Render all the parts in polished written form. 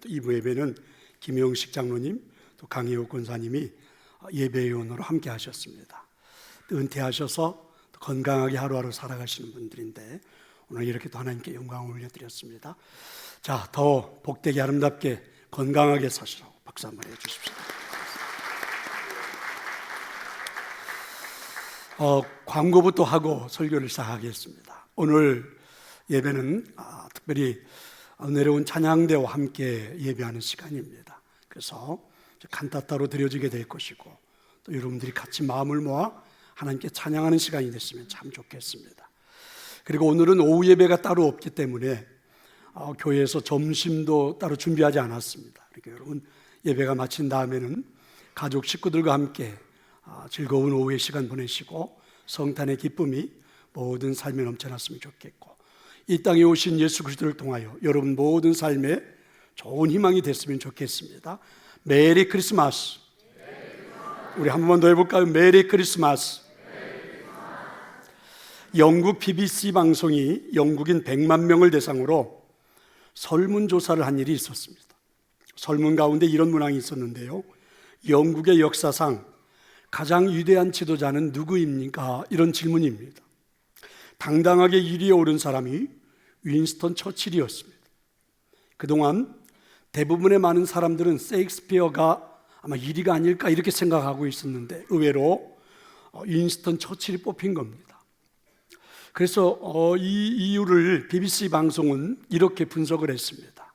또 2부 예배는 김영식 장로님, 또 강혜호 권사님이 예배위원으로 함께 하셨습니다. 또 은퇴하셔서 또 건강하게 하루하루 살아가시는 분들인데 오늘 이렇게 또 하나님께 영광을 올려드렸습니다. 자, 더 복되게 아름답게 건강하게 사시라고 박수 한번 해주십시오. 광고부터 하고 설교를 시작하겠습니다. 오늘 예배는 특별히 내려온 찬양대와 함께 예배하는 시간입니다. 그래서 칸타타로 드려지게 될 것이고 또 여러분들이 같이 마음을 모아 하나님께 찬양하는 시간이 됐으면 참 좋겠습니다. 그리고 오늘은 오후 예배가 따로 없기 때문에 교회에서 점심도 따로 준비하지 않았습니다. 그러니까 여러분 예배가 마친 다음에는 가족 식구들과 함께 즐거운 오후의 시간 보내시고 성탄의 기쁨이 모든 삶에 넘쳐났으면 좋겠고 이 땅에 오신 예수 그리스도를 통하여 여러분 모든 삶에 좋은 희망이 됐으면 좋겠습니다. 메리 크리스마스. 우리 한 번만 더 해볼까요? 메리 크리스마스. 영국 BBC 방송이 영국인 100만 명을 대상으로 설문조사를 한 일이 있었습니다. 설문 가운데 이런 문항이 있었는데요, 영국의 역사상 가장 위대한 지도자는 누구입니까? 이런 질문입니다. 당당하게 1위에 오른 사람이 윈스턴 처칠이었습니다. 그동안 대부분의 많은 사람들은 셰익스피어가 아마 1위가 아닐까 이렇게 생각하고 있었는데 의외로 윈스턴 처칠이 뽑힌 겁니다. 그래서 이 이유를 BBC 방송은 이렇게 분석을 했습니다.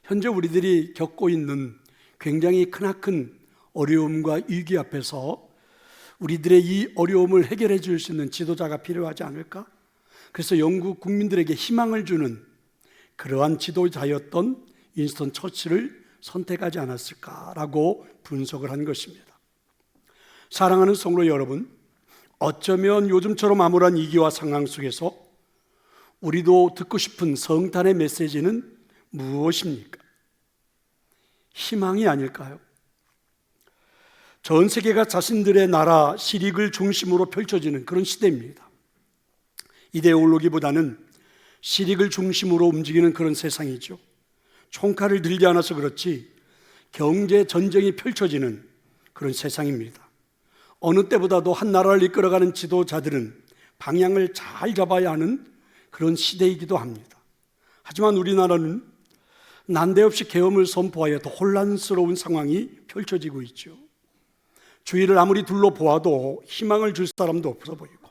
현재 우리들이 겪고 있는 굉장히 크나큰 어려움과 위기 앞에서 우리들의 이 어려움을 해결해 줄 수 있는 지도자가 필요하지 않을까? 그래서 영국 국민들에게 희망을 주는 그러한 지도자였던 윈스턴 처칠을 선택하지 않았을까라고 분석을 한 것입니다. 사랑하는 성도 여러분, 어쩌면 요즘처럼 암울한 위기와 상황 속에서 우리도 듣고 싶은 성탄의 메시지는 무엇입니까? 희망이 아닐까요? 전 세계가 자신들의 나라 실익을 중심으로 펼쳐지는 그런 시대입니다. 이데올로기보다는 실익을 중심으로 움직이는 그런 세상이죠. 총칼을 들지 않아서 그렇지 경제 전쟁이 펼쳐지는 그런 세상입니다. 어느 때보다도 한 나라를 이끌어가는 지도자들은 방향을 잘 잡아야 하는 그런 시대이기도 합니다. 하지만 우리나라는 난데없이 계엄을 선포하여 더 혼란스러운 상황이 펼쳐지고 있죠. 주위를 아무리 둘러보아도 희망을 줄 사람도 없어 보이고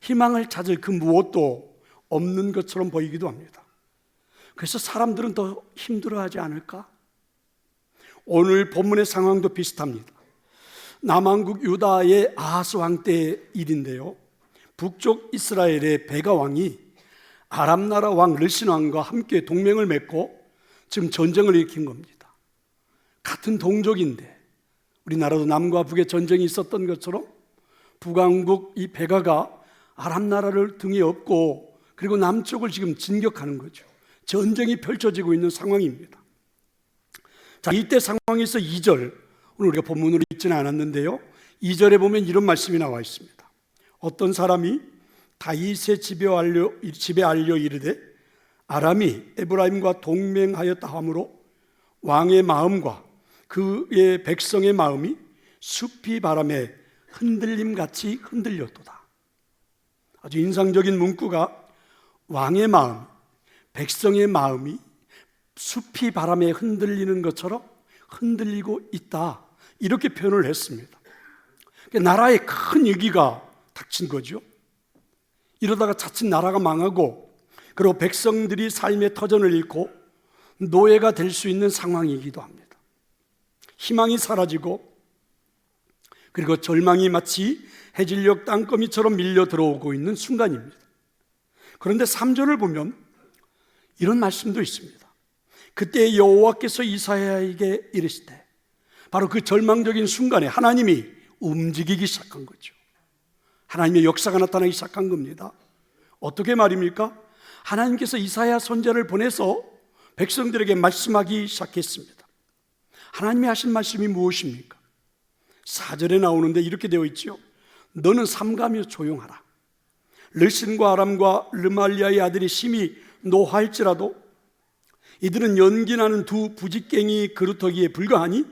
희망을 찾을 그 무엇도 없는 것처럼 보이기도 합니다. 그래서 사람들은 더 힘들어하지 않을까? 오늘 본문의 상황도 비슷합니다. 남왕국 유다의 아하스 왕 때의 일인데요, 북쪽 이스라엘의 베가 왕이 아람 나라 왕 르신 왕과 함께 동맹을 맺고 지금 전쟁을 일으킨 겁니다. 같은 동족인데 우리나라도 남과 북의 전쟁이 있었던 것처럼 북왕국 이 베가가 아람 나라를 등에 업고 그리고 남쪽을 지금 진격하는 거죠. 전쟁이 펼쳐지고 있는 상황입니다. 자, 이때 상황에서 2절, 오늘 우리가 본문으로 읽지는 않았는데요, 2절에 보면 이런 말씀이 나와 있습니다. 어떤 사람이 다윗의 집에 알려 이르되 아람이 에브라임과 동맹하였다 하므로 왕의 마음과 그의 백성의 마음이 숲이 바람에 흔들림같이 흔들렸도다. 아주 인상적인 문구가 왕의 마음, 백성의 마음이 숲이 바람에 흔들리는 것처럼 흔들리고 있다, 이렇게 표현을 했습니다. 나라에 큰 위기가 닥친 거죠. 이러다가 자칫 나라가 망하고 그리고 백성들이 삶의 터전을 잃고 노예가 될 수 있는 상황이기도 합니다. 희망이 사라지고 그리고 절망이 마치 해질녘 땅거미처럼 밀려 들어오고 있는 순간입니다. 그런데 3절을 보면 이런 말씀도 있습니다. 그때 여호와께서 이사야에게 이르시되, 바로 그 절망적인 순간에 하나님이 움직이기 시작한 거죠. 하나님의 역사가 나타나기 시작한 겁니다. 어떻게 말입니까? 하나님께서 이사야 선지자를 보내서 백성들에게 말씀하기 시작했습니다. 하나님이 하신 말씀이 무엇입니까? 4절에 나오는데 이렇게 되어 있죠. 너는 삼가며 조용하라. 르신과 아람과 르말리아의 아들이 심히 노하할지라도 이들은 연기나는 두 부직갱이 그루터기에 불과하니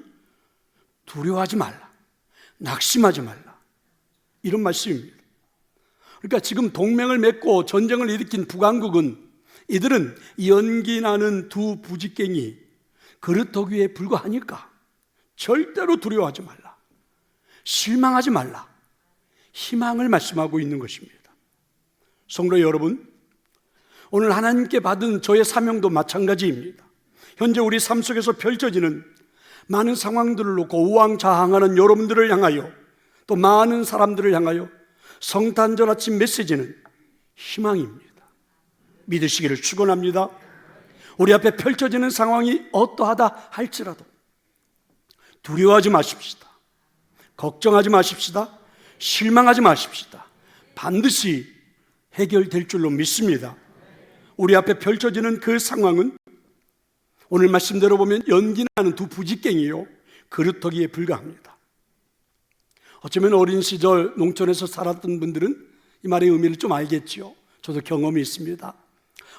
두려워하지 말라, 낙심하지 말라, 이런 말씀입니다. 그러니까 지금 동맹을 맺고 전쟁을 일으킨 북왕국은 이들은 연기나는 두 부직갱이 그루터기에 불과하니까 절대로 두려워하지 말라, 실망하지 말라, 희망을 말씀하고 있는 것입니다. 성도 여러분, 오늘 하나님께 받은 저의 사명도 마찬가지입니다. 현재 우리 삶 속에서 펼쳐지는 많은 상황들을 놓고 우왕좌왕하는 여러분들을 향하여, 또 많은 사람들을 향하여 성탄절 아침 메시지는 희망입니다. 믿으시기를 축원합니다. 우리 앞에 펼쳐지는 상황이 어떠하다 할지라도 두려워하지 마십시다. 걱정하지 마십시다. 실망하지 마십시다. 반드시 해결될 줄로 믿습니다. 우리 앞에 펼쳐지는 그 상황은 오늘 말씀대로 보면 연기나는 두 부직갱이요 그루터기에 불과합니다. 어쩌면 어린 시절 농촌에서 살았던 분들은 이 말의 의미를 좀 알겠지요. 저도 경험이 있습니다.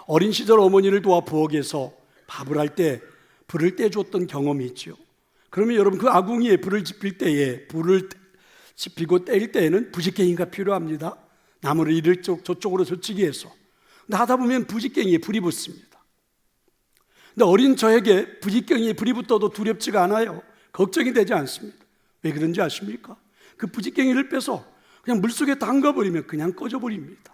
어린 시절 어머니를 도와 부엌에서 밥을 할 때 불을 떼줬던 경험이 있죠. 그러면 여러분, 그 아궁이에 불을 지필 때에, 불을 지피고 뗄 때에는 부직갱이가 필요합니다. 나무를 이쪽 저쪽으로 젖히기 위해서. 근데 하다 보면 부직갱이에 불이 붙습니다. 근데 어린 저에게 부직갱이에 불이 붙어도 두렵지가 않아요. 걱정이 되지 않습니다. 왜 그런지 아십니까? 그 부직갱이를 빼서 그냥 물속에 담가버리면 그냥 꺼져버립니다.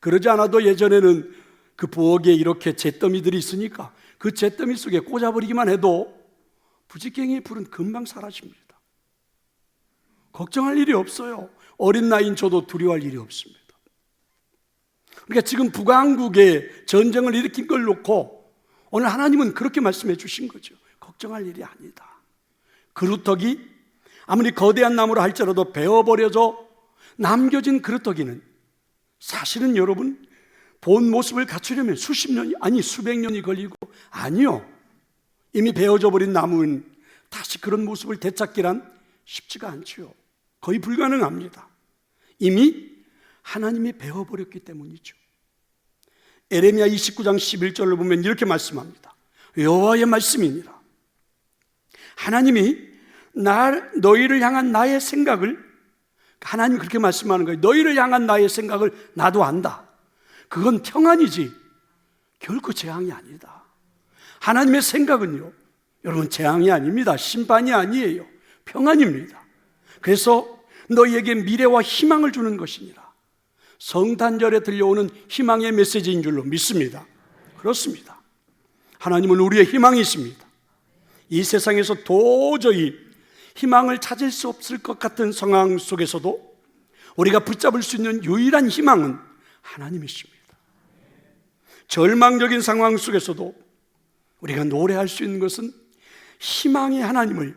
그러지 않아도 예전에는 그 부엌에 이렇게 잿더미들이 있으니까 그 잿더미 속에 꽂아버리기만 해도 부직갱이의 불은 금방 사라집니다. 걱정할 일이 없어요. 어린 나이인 저도 두려워할 일이 없습니다. 그러니까 지금 북왕국에 전쟁을 일으킨 걸 놓고 오늘 하나님은 그렇게 말씀해 주신 거죠. 걱정할 일이 아니다. 그루터기, 아무리 거대한 나무라 할지라도 베어버려져 남겨진 그루터기는 사실은 여러분, 본 모습을 갖추려면 수십 년이, 아니 수백 년이 걸리고, 아니요, 이미 베어져 버린 나무는 다시 그런 모습을 되찾기란 쉽지가 않지요. 거의 불가능합니다. 이미 하나님이 베어버렸기 때문이죠. 에레미야 29장 11절을 보면 이렇게 말씀합니다. 여호와의 말씀이니라. 하나님이 너희를 향한 나의 생각을, 하나님이 그렇게 말씀하는 거예요. 너희를 향한 나의 생각을 나도 안다. 그건 평안이지 결코 재앙이 아니다. 하나님의 생각은요, 여러분, 재앙이 아닙니다. 심판이 아니에요. 평안입니다. 그래서 너희에게 미래와 희망을 주는 것이니라. 성탄절에 들려오는 희망의 메시지인 줄로 믿습니다. 그렇습니다. 하나님은 우리의 희망이십니다. 이 세상에서 도저히 희망을 찾을 수 없을 것 같은 상황 속에서도 우리가 붙잡을 수 있는 유일한 희망은 하나님이십니다. 절망적인 상황 속에서도 우리가 노래할 수 있는 것은 희망의 하나님을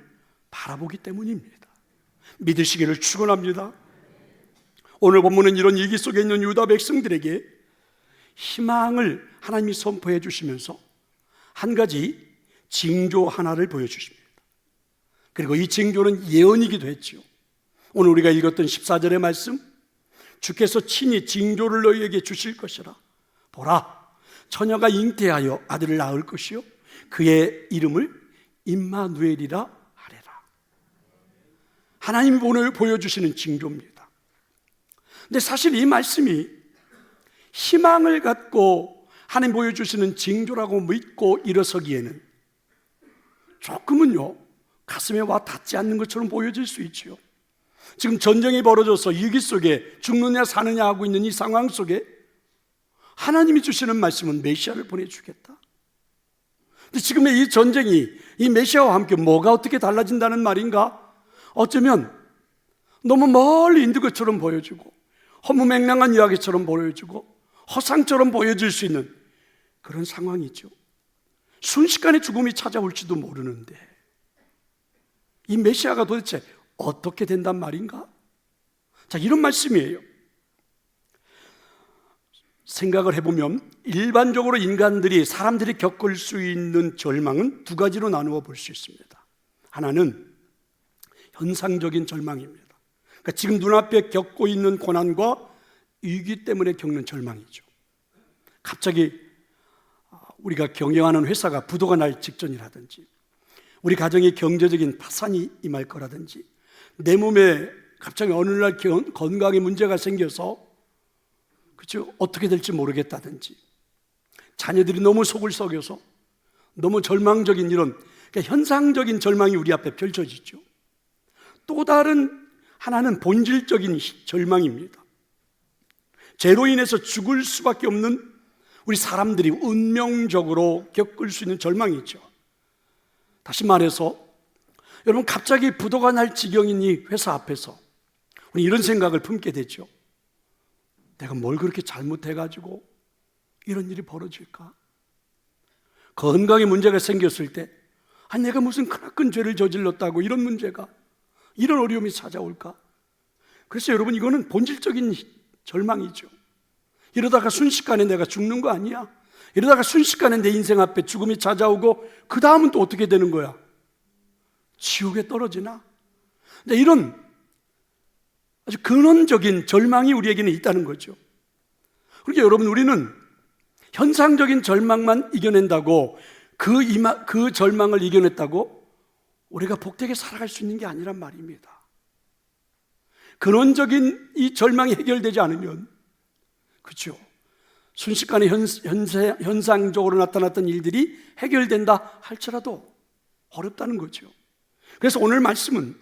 바라보기 때문입니다. 믿으시기를 축원합니다. 오늘 본문은 이런 위기 속에 있는 유다 백성들에게 희망을 하나님이 선포해 주시면서 한 가지 징조 하나를 보여주십니다. 그리고 이 징조는 예언이기도 했지요. 오늘 우리가 읽었던 14절의 말씀, 주께서 친히 징조를 너희에게 주실 것이라. 보라, 처녀가 잉태하여 아들을 낳을 것이요 그의 이름을 임마누엘이라 하리라. 하나님이 오늘 보여주시는 징조입니다. 근데 사실 이 말씀이 희망을 갖고 하나님 보여주시는 징조라고 믿고 일어서기에는 조금은요, 가슴에 와 닿지 않는 것처럼 보여질 수 있지요. 지금 전쟁이 벌어져서 위기 속에 죽느냐 사느냐 하고 있는 이 상황 속에 하나님이 주시는 말씀은 메시아를 보내주겠다. 근데 지금의 이 전쟁이 이 메시아와 함께 뭐가 어떻게 달라진다는 말인가? 어쩌면 너무 멀리 있는 것처럼 보여지고 허무맹랑한 이야기처럼 보여지고 허상처럼 보여질 수 있는 그런 상황이죠. 순식간에 죽음이 찾아올지도 모르는데 이 메시아가 도대체 어떻게 된단 말인가? 자, 이런 말씀이에요. 생각을 해보면 일반적으로 인간들이, 사람들이 겪을 수 있는 절망은 두 가지로 나누어 볼 수 있습니다. 하나는 현상적인 절망입니다. 그러니까 지금 눈앞에 겪고 있는 고난과 위기 때문에 겪는 절망이죠. 갑자기 우리가 경영하는 회사가 부도가 날 직전이라든지, 우리 가정의 경제적인 파산이 임할 거라든지, 내 몸에 갑자기 어느 날 건강에 문제가 생겨서 그렇죠? 어떻게 될지 모르겠다든지, 자녀들이 너무 속을 썩여서 너무 절망적인 이런, 그러니까 현상적인 절망이 우리 앞에 펼쳐지죠. 또 다른 하나는 본질적인 절망입니다. 죄로 인해서 죽을 수밖에 없는 우리 사람들이 운명적으로 겪을 수 있는 절망이죠. 다시 말해서 여러분, 갑자기 부도가 날 지경인 이 회사 앞에서 우리 이런 생각을 품게 되죠. 내가 뭘 그렇게 잘못해가지고 이런 일이 벌어질까? 건강에 문제가 생겼을 때 내가 무슨 크나큰 죄를 저질렀다고 이런 문제가, 이런 어려움이 찾아올까? 그래서 여러분, 이거는 본질적인 절망이죠. 이러다가 순식간에 내가 죽는 거 아니야? 이러다가 순식간에 내 인생 앞에 죽음이 찾아오고 그 다음은 또 어떻게 되는 거야? 지옥에 떨어지나? 근데 이런 아주 근원적인 절망이 우리에게는 있다는 거죠. 그러니까 여러분, 우리는 현상적인 절망만 이겨낸다고, 그 절망을 이겨냈다고 우리가 복되게 살아갈 수 있는 게 아니란 말입니다. 근원적인 이 절망이 해결되지 않으면, 그렇죠, 순식간에 현상적으로 나타났던 일들이 해결된다 할지라도 어렵다는 거죠. 그래서 오늘 말씀은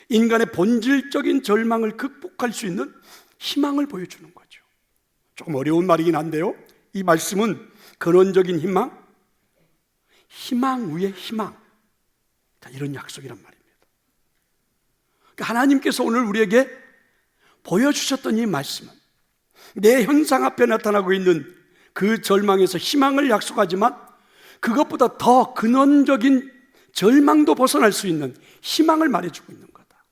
인간의 본질적인 절망을 극복할 수 있는 희망을 보여주는 거죠. 조금 어려운 말이긴 한데요, 이 말씀은 근원적인 희망, 희망 위에 희망, 이런 약속이란 말입니다. 그러니까 하나님께서 오늘 우리에게 보여주셨던 이 말씀은 내 현상 앞에 나타나고 있는 그 절망에서 희망을 약속하지만, 그것보다 더 근원적인 절망도 벗어날 수 있는 희망을 말해주고 있는 거다.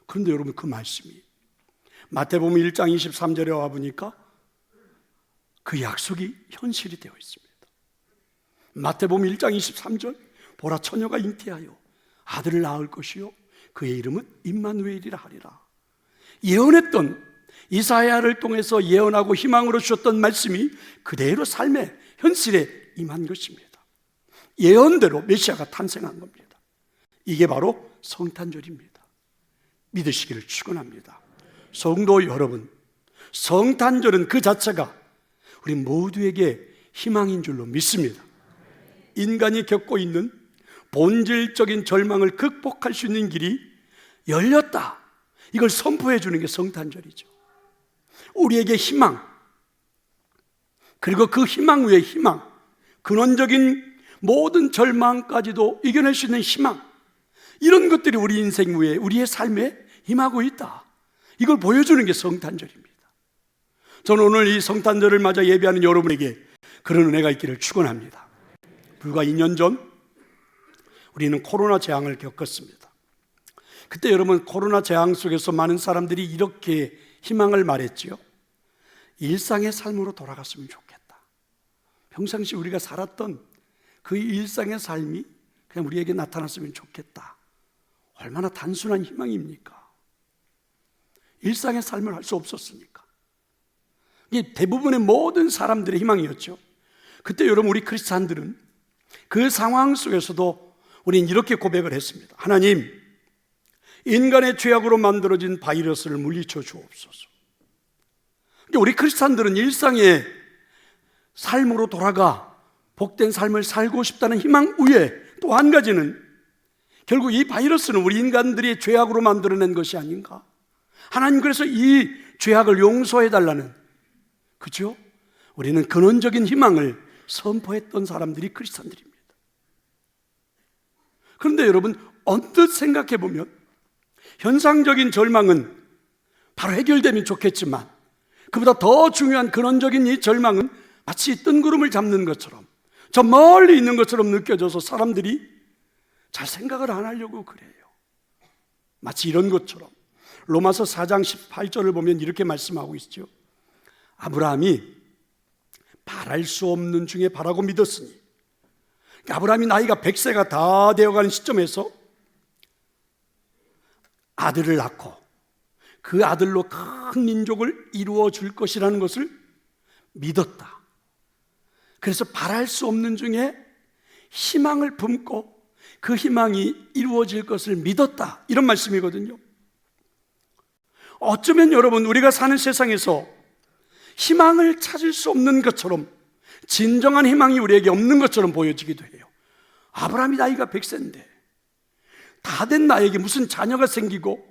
그런데 여러분, 그 말씀이 마태복음 1장 23절에 와보니까 그 약속이 현실이 되어 있습니다. 마태복음 1장 23절, 보라, 처녀가 잉태하여 아들을 낳을 것이요 그의 이름은 임마누엘이라 하리라. 예언했던, 이사야를 통해서 예언하고 희망으로 주셨던 말씀이 그대로 삶의 현실에 임한 것입니다. 예언대로 메시아가 탄생한 겁니다. 이게 바로 성탄절입니다. 믿으시기를 축원합니다. 성도 여러분, 성탄절은 그 자체가 우리 모두에게 희망인 줄로 믿습니다. 인간이 겪고 있는 본질적인 절망을 극복할 수 있는 길이 열렸다, 이걸 선포해 주는 게 성탄절이죠. 우리에게 희망, 그리고 그 희망 위에 희망, 근원적인 모든 절망까지도 이겨낼 수 있는 희망, 이런 것들이 우리 인생 위에, 우리의 삶에 임하고 있다, 이걸 보여주는 게 성탄절입니다. 저는 오늘 이 성탄절을 맞아 예배하는 여러분에게 그런 은혜가 있기를 축원합니다. 불과 2년 전 우리는 코로나 재앙을 겪었습니다. 그때 여러분, 코로나 재앙 속에서 많은 사람들이 이렇게 희망을 말했지요. 일상의 삶으로 돌아갔으면 좋겠다. 평상시 우리가 살았던 그 일상의 삶이 그냥 우리에게 나타났으면 좋겠다. 얼마나 단순한 희망입니까? 일상의 삶을 할 수 없었으니까. 이게 대부분의 모든 사람들의 희망이었죠. 그때 여러분, 우리 크리스찬들은 그 상황 속에서도 우리는 이렇게 고백을 했습니다. 하나님, 인간의 죄악으로 만들어진 바이러스를 물리쳐 주옵소서. 우리 크리스찬들은 일상의 삶으로 돌아가 복된 삶을 살고 싶다는 희망 위에 또 한 가지는, 결국 이 바이러스는 우리 인간들이 죄악으로 만들어낸 것이 아닌가? 하나님, 그래서 이 죄악을 용서해달라는, 그죠? 우리는 근원적인 희망을 선포했던 사람들이 크리스찬들입니다. 그런데 여러분, 언뜻 생각해보면 현상적인 절망은 바로 해결되면 좋겠지만, 그보다 더 중요한 근원적인 이 절망은 마치 뜬구름을 잡는 것처럼, 저 멀리 있는 것처럼 느껴져서 사람들이 잘 생각을 안 하려고 그래요. 마치 이런 것처럼 로마서 4장 18절을 보면 이렇게 말씀하고 있죠. 아브라함이 바랄 수 없는 중에 바라고 믿었으니, 아브라함이 나이가 100세가 다 되어가는 시점에서 아들을 낳고 그 아들로 큰 민족을 이루어 줄 것이라는 것을 믿었다. 그래서 바랄 수 없는 중에 희망을 품고 그 희망이 이루어질 것을 믿었다, 이런 말씀이거든요. 어쩌면 여러분, 우리가 사는 세상에서 희망을 찾을 수 없는 것처럼, 진정한 희망이 우리에게 없는 것처럼 보여지기도 해요. 아브라함이 나이가 100세인데 다 된 나에게 무슨 자녀가 생기고,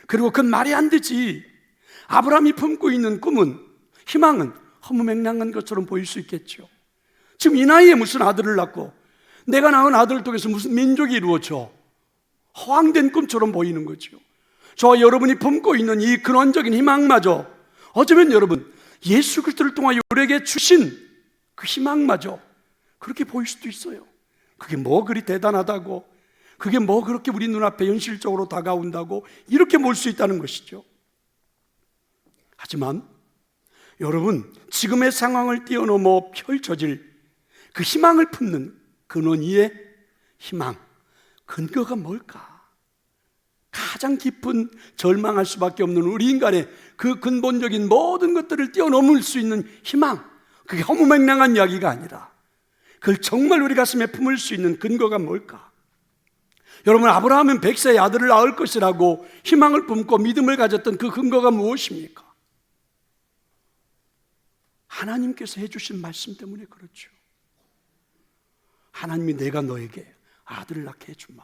그리고 그건 말이 안 되지. 아브라함이 품고 있는 꿈은, 희망은 허무맹랑한 것처럼 보일 수 있겠죠. 지금 이 나이에 무슨 아들을 낳고 내가 낳은 아들을 통해서 무슨 민족이 이루어져? 허황된 꿈처럼 보이는 거죠. 저와 여러분이 품고 있는 이 근원적인 희망마저, 어쩌면 여러분, 예수 그리스도를 통하여 우리에게 주신 그 희망마저 그렇게 보일 수도 있어요. 그게 뭐 그리 대단하다고, 그게 뭐 그렇게 우리 눈앞에 현실적으로 다가온다고 이렇게 볼 수 있다는 것이죠. 하지만 여러분, 지금의 상황을 뛰어넘어 펼쳐질 그 희망을 품는 근원 위의 희망, 근거가 뭘까? 가장 깊은 절망할 수밖에 없는 우리 인간의 그 근본적인 모든 것들을 뛰어넘을 수 있는 희망, 그게 허무맹랑한 이야기가 아니라 그걸 정말 우리 가슴에 품을 수 있는 근거가 뭘까? 여러분, 아브라함은 100세의 아들을 낳을 것이라고 희망을 품고 믿음을 가졌던 그 근거가 무엇입니까? 하나님께서 해주신 말씀 때문에 그렇죠. 하나님이 내가 너에게 아들을 낳게 해주마,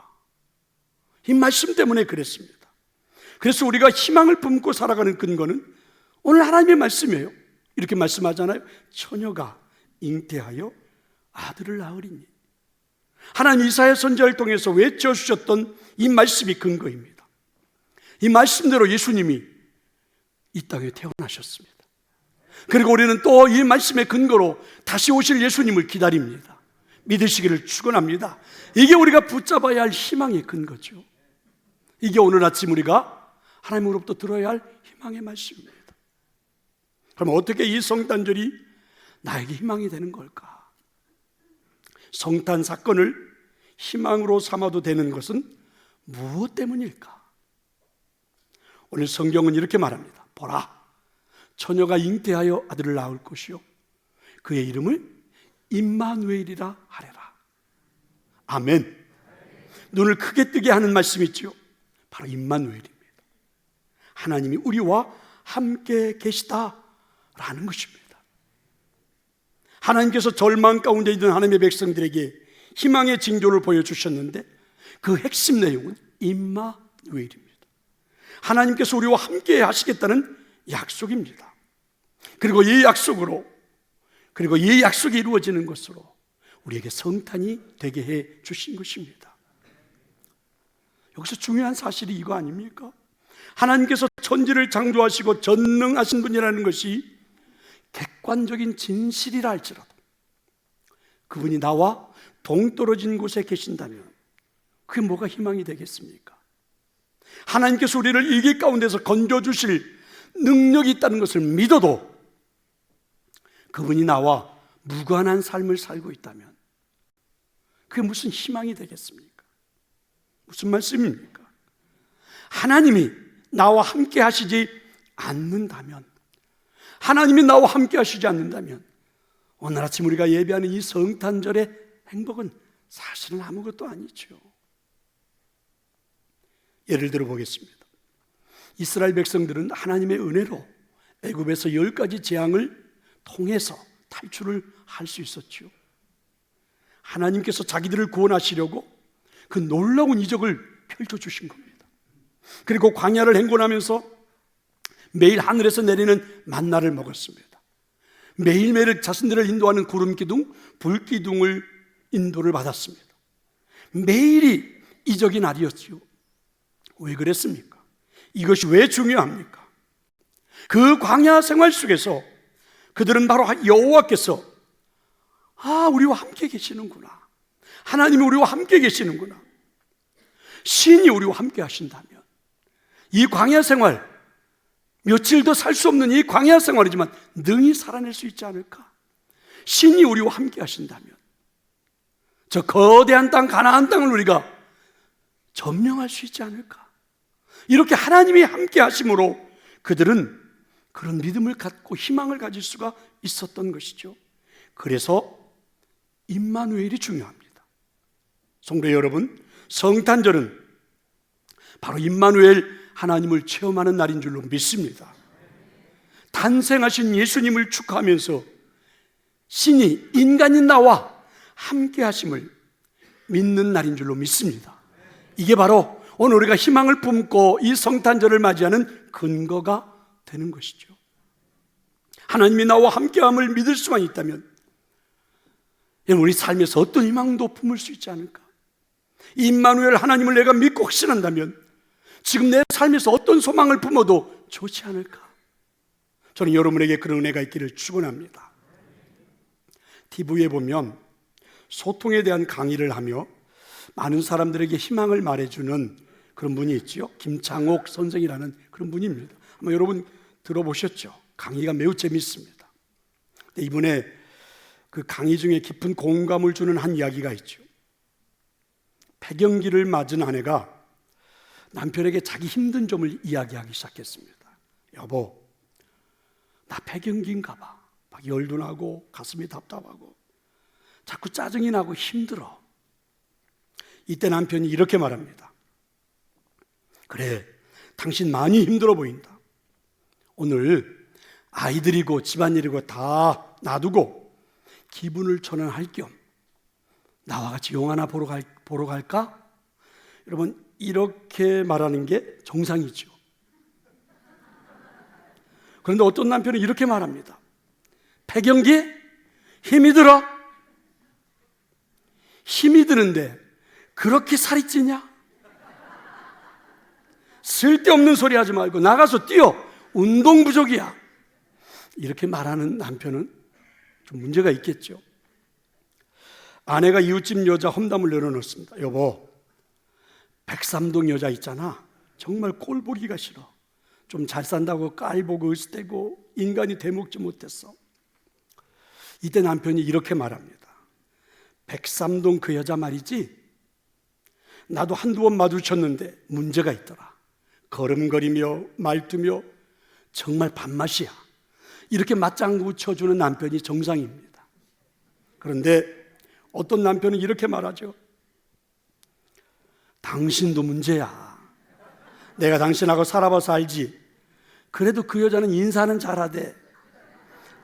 이 말씀 때문에 그랬습니다. 그래서 우리가 희망을 품고 살아가는 근거는 오늘 하나님의 말씀이에요. 이렇게 말씀하잖아요. 처녀가 잉태하여 아들을 낳으리니. 하나님 이사야 선지자를 통해서 외쳐주셨던 이 말씀이 근거입니다. 이 말씀대로 예수님이 이 땅에 태어나셨습니다. 그리고 우리는 또 이 말씀의 근거로 다시 오실 예수님을 기다립니다. 믿으시기를 축원합니다. 이게 우리가 붙잡아야 할 희망의 근거죠. 이게 오늘 아침 우리가 하나님으로부터 들어야 할 희망의 말씀입니다. 그럼 어떻게 이 성탄절이 나에게 희망이 되는 걸까? 성탄 사건을 희망으로 삼아도 되는 것은 무엇 때문일까? 오늘 성경은 이렇게 말합니다. 보라, 처녀가 잉태하여 아들을 낳을 것이요 그의 이름을 임마누엘이라 하리라. 아멘. 눈을 크게 뜨게 하는 말씀이 있죠. 바로 임마누엘입니다. 하나님이 우리와 함께 계시다라는 것입니다. 하나님께서 절망 가운데 있는 하나님의 백성들에게 희망의 징조를 보여주셨는데 그 핵심 내용은 임마누엘입니다. 하나님께서 우리와 함께 하시겠다는 약속입니다. 그리고 이 약속으로, 그리고 이 약속이 이루어지는 것으로 우리에게 성탄이 되게 해 주신 것입니다. 여기서 중요한 사실이 이거 아닙니까? 하나님께서 천지를 창조하시고 전능하신 분이라는 것이 객관적인 진실이라 할지라도 그분이 나와 동떨어진 곳에 계신다면 그게 뭐가 희망이 되겠습니까? 하나님께서 우리를 이 길 가운데서 건져주실 능력이 있다는 것을 믿어도 그분이 나와 무관한 삶을 살고 있다면 그게 무슨 희망이 되겠습니까? 무슨 말씀입니까? 하나님이 나와 함께 하시지 않는다면, 하나님이 나와 함께 하시지 않는다면 오늘 아침 우리가 예배하는 이 성탄절의 행복은 사실은 아무것도 아니죠. 예를 들어 보겠습니다. 이스라엘 백성들은 하나님의 은혜로 애굽에서 10가지 재앙을 통해서 탈출을 할 수 있었죠. 하나님께서 자기들을 구원하시려고 그 놀라운 이적을 펼쳐주신 겁니다. 그리고 광야를 행군하면서 매일 하늘에서 내리는 만나를 먹었습니다. 매일매일 자신들을 인도하는 구름기둥, 불기둥을 인도를 받았습니다. 매일이 이적의 날이었지요. 왜 그랬습니까? 이것이 왜 중요합니까? 그 광야 생활 속에서 그들은 바로 여호와께서 우리와 함께 계시는구나, 하나님이 우리와 함께 계시는구나, 신이 우리와 함께 하신다면 이 광야 생활, 며칠도 살 수 없는 이 광야 생활이지만 능히 살아낼 수 있지 않을까? 신이 우리와 함께 하신다면 저 거대한 땅, 가나안 땅을 우리가 점령할 수 있지 않을까? 이렇게 하나님이 함께 하심으로 그들은 그런 믿음을 갖고 희망을 가질 수가 있었던 것이죠. 그래서 임마누엘이 중요합니다. 성도 여러분, 성탄절은 바로 임마누엘 하나님을 체험하는 날인 줄로 믿습니다. 탄생하신 예수님을 축하하면서 신이 인간인 나와 함께 하심을 믿는 날인 줄로 믿습니다. 이게 바로 오늘 우리가 희망을 품고 이 성탄절을 맞이하는 근거가 되는 것이죠. 하나님이 나와 함께함을 믿을 수만 있다면 우리 삶에서 어떤 희망도 품을 수 있지 않을까? 임마누엘 하나님을 내가 믿고 확신한다면 지금 내 삶에서 어떤 소망을 품어도 좋지 않을까? 저는 여러분에게 그런 은혜가 있기를 축원합니다. TV에 보면 소통에 대한 강의를 하며 많은 사람들에게 희망을 말해주는 그런 분이 있죠. 김창옥 선생이라는 그런 분입니다. 아마 여러분 들어보셨죠? 강의가 매우 재밌습니다. 근데 이분의 그 강의 중에 깊은 공감을 주는 한 이야기가 있죠. 폐경기를 맞은 아내가 남편에게 자기 힘든 점을 이야기하기 시작했습니다. 여보, 나 폐경기인가 봐. 막 열도 나고 가슴이 답답하고 자꾸 짜증이 나고 힘들어. 이때 남편이 이렇게 말합니다. 그래, 당신 많이 힘들어 보인다. 오늘 아이들이고 집안일이고 다 놔두고 기분을 전환할 겸 나와 같이 영화나 보러 갈까? 여러분, 이렇게 말하는 게 정상이죠. 그런데 어떤 남편은 이렇게 말합니다. 폐경기? 힘이 들어? 힘이 드는데 그렇게 살이 찌냐? 쓸데없는 소리 하지 말고 나가서 뛰어. 운동 부족이야. 이렇게 말하는 남편은 좀 문제가 있겠죠. 아내가 이웃집 여자 험담을 내려놓습니다. 여보, 백삼동 여자 있잖아. 정말 꼴 보기가 싫어. 좀 잘 산다고 깔보고 으스대고 인간이 되먹지 못했어. 이때 남편이 이렇게 말합니다. 백삼동 그 여자 말이지, 나도 한두 번 마주쳤는데 문제가 있더라. 걸음걸이며 말투며 정말 밥맛이야. 이렇게 맞장구 쳐주는 남편이 정상입니다. 그런데 어떤 남편은 이렇게 말하죠. 당신도 문제야. 내가 당신하고 살아봐서 알지. 그래도 그 여자는 인사는 잘하대.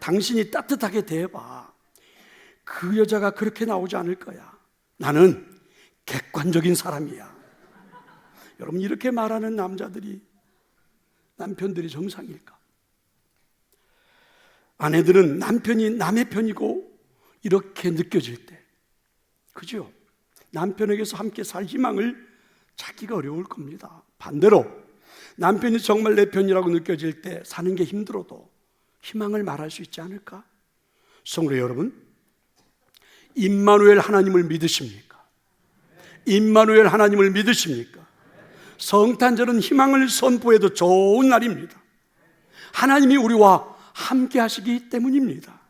당신이 따뜻하게 대해봐. 그 여자가 그렇게 나오지 않을 거야. 나는 객관적인 사람이야. 여러분, 이렇게 말하는 남편들이 정상일까? 아내들은 남편이 남의 편이고 이렇게 느껴질 때, 그죠? 남편에게서 함께 살 희망을 찾기가 어려울 겁니다. 반대로 남편이 정말 내 편이라고 느껴질 때 사는 게 힘들어도 희망을 말할 수 있지 않을까? 성도 여러분, 임마누엘 하나님을 믿으십니까? 임마누엘 하나님을 믿으십니까? 성탄절은 희망을 선포해도 좋은 날입니다. 하나님이 우리와 함께 하시기 때문입니다.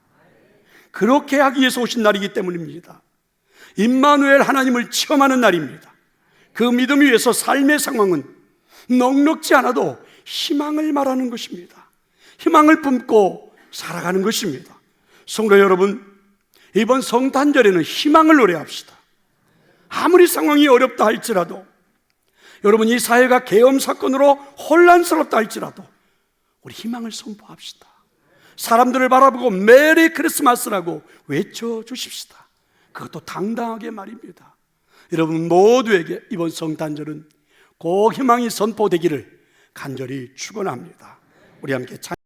그렇게 하기 위해서 오신 날이기 때문입니다. 임마누엘 하나님을 체험하는 날입니다. 그 믿음 위에서 삶의 상황은 넉넉지 않아도 희망을 말하는 것입니다. 희망을 품고 살아가는 것입니다. 성도 여러분, 이번 성탄절에는 희망을 노래합시다. 아무리 상황이 어렵다 할지라도, 여러분 이 사회가 계엄 사건으로 혼란스럽다 할지라도 우리 희망을 선포합시다. 사람들을 바라보고 메리 크리스마스라고 외쳐주십시다. 그것도 당당하게 말입니다. 여러분 모두에게 이번 성탄절은 꼭 희망이 선포되기를 간절히 축원합니다. 우리 함께